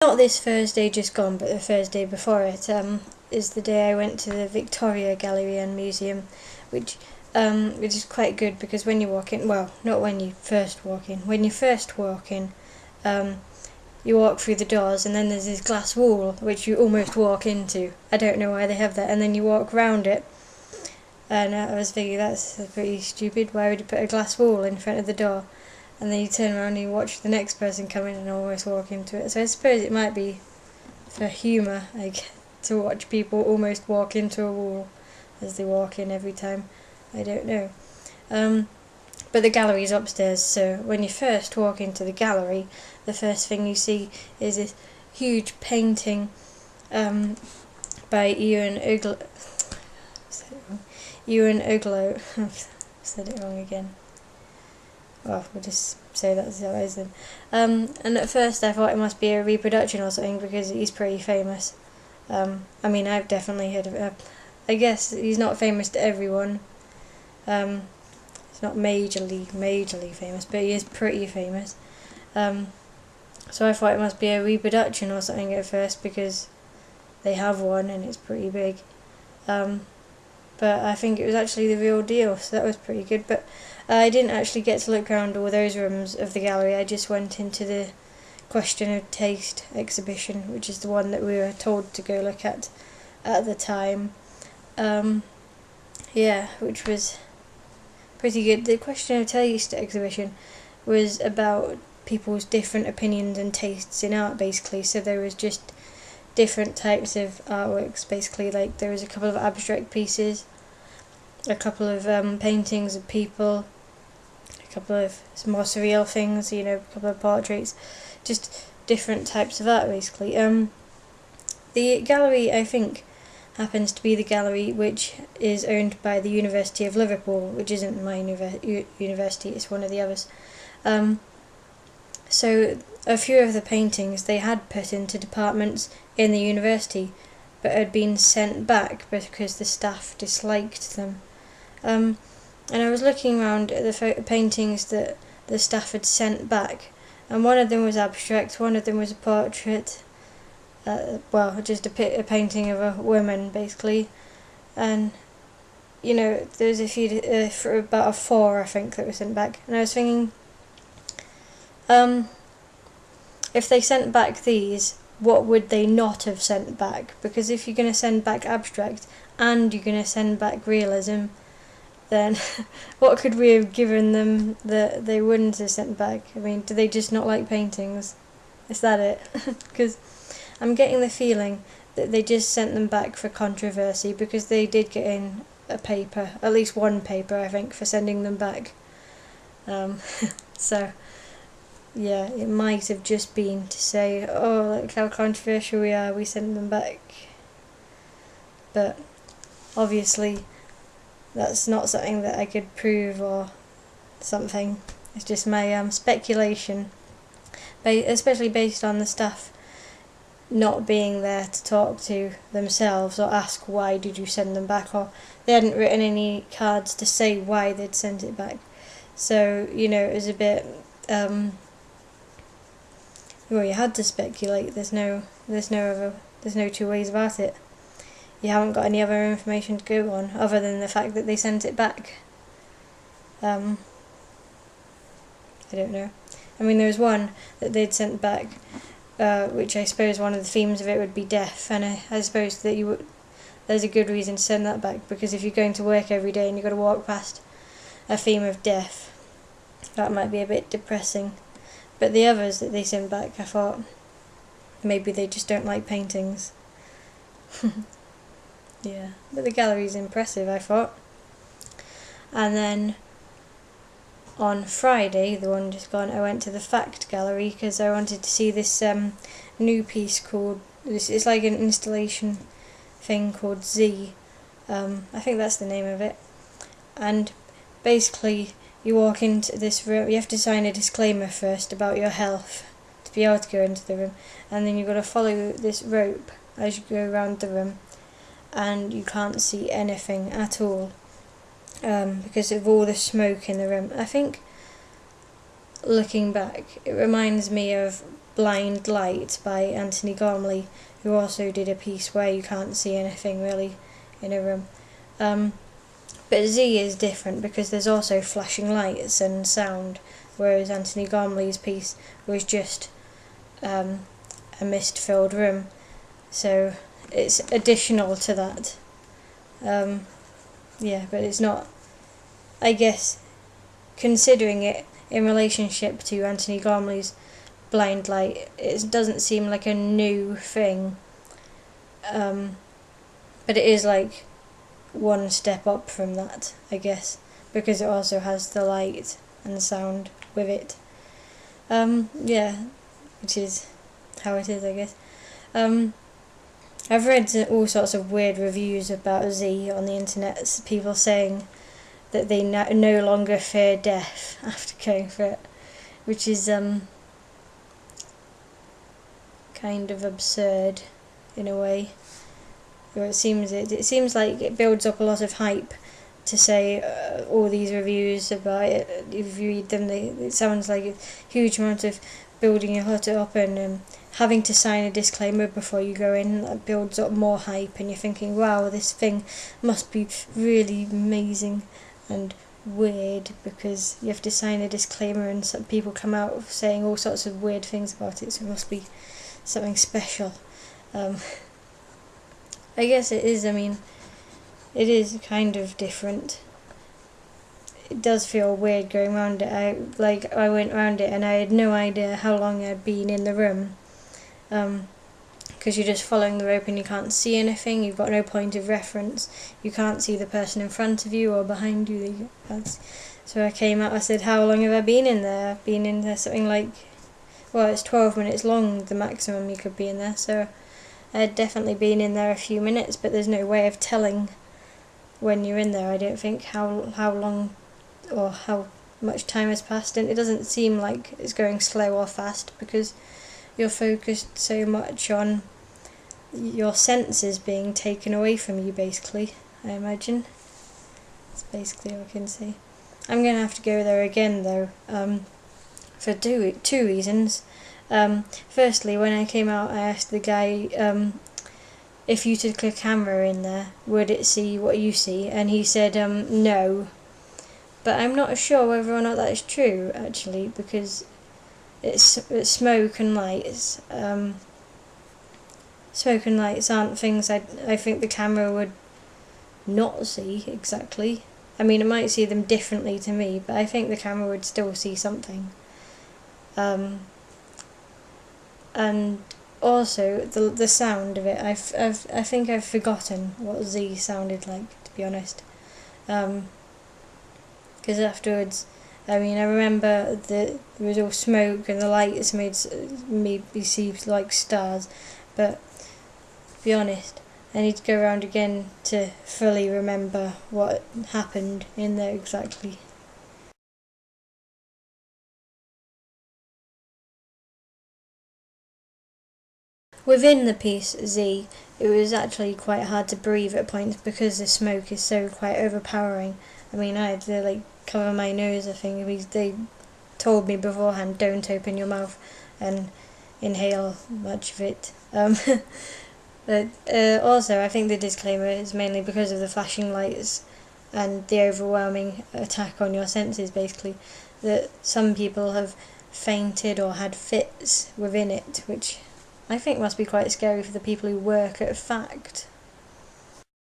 Not this Thursday just gone, but the Thursday before it, is the day I went to the Victoria Gallery and Museum, which is quite good because when you walk in, well, not when you first walk in, you walk through the doors and then there's this glass wall which you almost walk into. I don't know why they have that, and then you walk round it, and I was thinking that's pretty stupid. Why would you put a glass wall in front of the door? And then you turn around and you watch the next person come in and almost walk into it. So I suppose it might be for humour, like, to watch people almost walk into a wall as they walk in every time. I don't know. But the gallery's upstairs, so when you first walk into the gallery, the first thing you see is this huge painting by Ewan Uglow. I've said it wrong again. Well, we'll just say that's how it is then. And at first I thought it must be a reproduction or something because he's pretty famous. I mean, I've definitely heard of it. I guess he's not famous to everyone. He's not majorly famous, but he is pretty famous. So I thought it must be a reproduction or something at first because they have one and it's pretty big. But I think it was actually the real deal, so that was pretty good. But I didn't actually get to look around all those rooms of the gallery. I just went into the Question of Taste exhibition, which is the one that we were told to go look at the time. Which was pretty good. The Question of Taste exhibition was about people's different opinions and tastes in art, basically. So there was just different types of artworks, basically. Like, there was a couple of abstract pieces, a couple of paintings of people, a couple of more surreal things, a couple of portraits, just different types of art, basically. The gallery, I think, happens to be the gallery which is owned by the University of Liverpool, which isn't my university, it's one of the others. So a few of the paintings they had put into departments in the university, but had been sent back because the staff disliked them. And I was looking around at the paintings that the staff had sent back, and one of them was abstract, one of them was a portrait, just a painting of a woman, basically. And there's a few, for about 4, I think, that were sent back, and I was thinking, if they sent back these, what would they not have sent back? Because if you're going to send back abstract and you're going to send back realism, then what could we have given them that they wouldn't have sent back? I mean, do they just not like paintings? Is that it? Because I'm getting the feeling that they just sent them back for controversy, because they did get in a paper, at least one paper, I think, for sending them back. So yeah, it might have just been to say, oh, look how controversial we are, we sent them back. But obviously that's not something that I could prove or something. It's just my speculation, especially based on the staff not being there to talk to themselves or ask why did you send them back, or they hadn't written any cards to say why they'd sent it back. So, it was a bit, you had to speculate. There's no two ways about it. You haven't got any other information to go on other than the fact that they sent it back. I don't know. I mean, there was one that they'd sent back, which I suppose one of the themes of it would be death, and I suppose that there's a good reason to send that back, because if you're going to work every day and you've got to walk past a theme of death, that might be a bit depressing. But the others that they sent back, I thought maybe they just don't like paintings. Yeah, but the gallery's impressive, I thought. And then on Friday, the one just gone, I went to the Fact Gallery because I wanted to see this new piece called, it's like an installation thing called Z. I think that's the name of it. And basically, you walk into this room, you have to sign a disclaimer first about your health to be able to go into the room, and then you've got to follow this rope as you go around the room, and you can't see anything at all because of all the smoke in the room. I think, looking back, it reminds me of Blind Light by Anthony Gormley, who also did a piece where you can't see anything really in a room. But Z is different because there's also flashing lights and sound, whereas Anthony Gormley's piece was just a mist-filled room. So it's additional to that. Yeah, but it's not, I guess, considering it in relationship to Anthony Gormley's Blind Light, it doesn't seem like a new thing. But it is like one step up from that, I guess, because it also has the light and the sound with it. Yeah, which is how it is, I guess. I've read all sorts of weird reviews about Z on the internet, people saying that they no longer fear death after going for it, which is kind of absurd in a way. Or it seems like it builds up a lot of hype to say all these reviews about it. If you read them, it sounds like a huge amount of building your heart up and having to sign a disclaimer before you go in. That builds up more hype, and you're thinking, wow, this thing must be really amazing and weird because you have to sign a disclaimer, and some people come out saying all sorts of weird things about it, so it must be something special. I guess it is. I mean, it is kind of different. It does feel weird going around it. I went around it and I had no idea how long I'd been in the room, because you're just following the rope and you can't see anything. You've got no point of reference. You can't see the person in front of you or behind you. So I came out. I said, "How long have I been in there?" I've been in there something like, well, it's 12 minutes long, the maximum you could be in there. So I had definitely been in there a few minutes, but there's no way of telling when you're in there. I don't think how long or how much time has passed, and it doesn't seem like it's going slow or fast because you're focused so much on your senses being taken away from you, basically, I imagine. That's basically all I can say. I'm going to have to go there again, though, for two reasons. Firstly, when I came out, I asked the guy, if you took a camera in there, would it see what you see? And he said, no. But I'm not sure whether or not that is true, actually, because it's smoke and lights. Smoke and lights aren't things I think the camera would not see exactly. I mean, it might see them differently to me, but I think the camera would still see something. And also the sound of it. I think I've forgotten what Z sounded like, to be honest. Because afterwards, I mean, I remember that there was all smoke and the lights made me see like stars, but to be honest, I need to go around again to fully remember what happened in there exactly. Within the piece Z, it was actually quite hard to breathe at points because the smoke is so quite overpowering. I mean, I had to cover my nose, I think, because they told me beforehand, don't open your mouth and inhale much of it. But also, I think the disclaimer is mainly because of the flashing lights and the overwhelming attack on your senses, basically, that some people have fainted or had fits within it, which I think must be quite scary for the people who work at Fact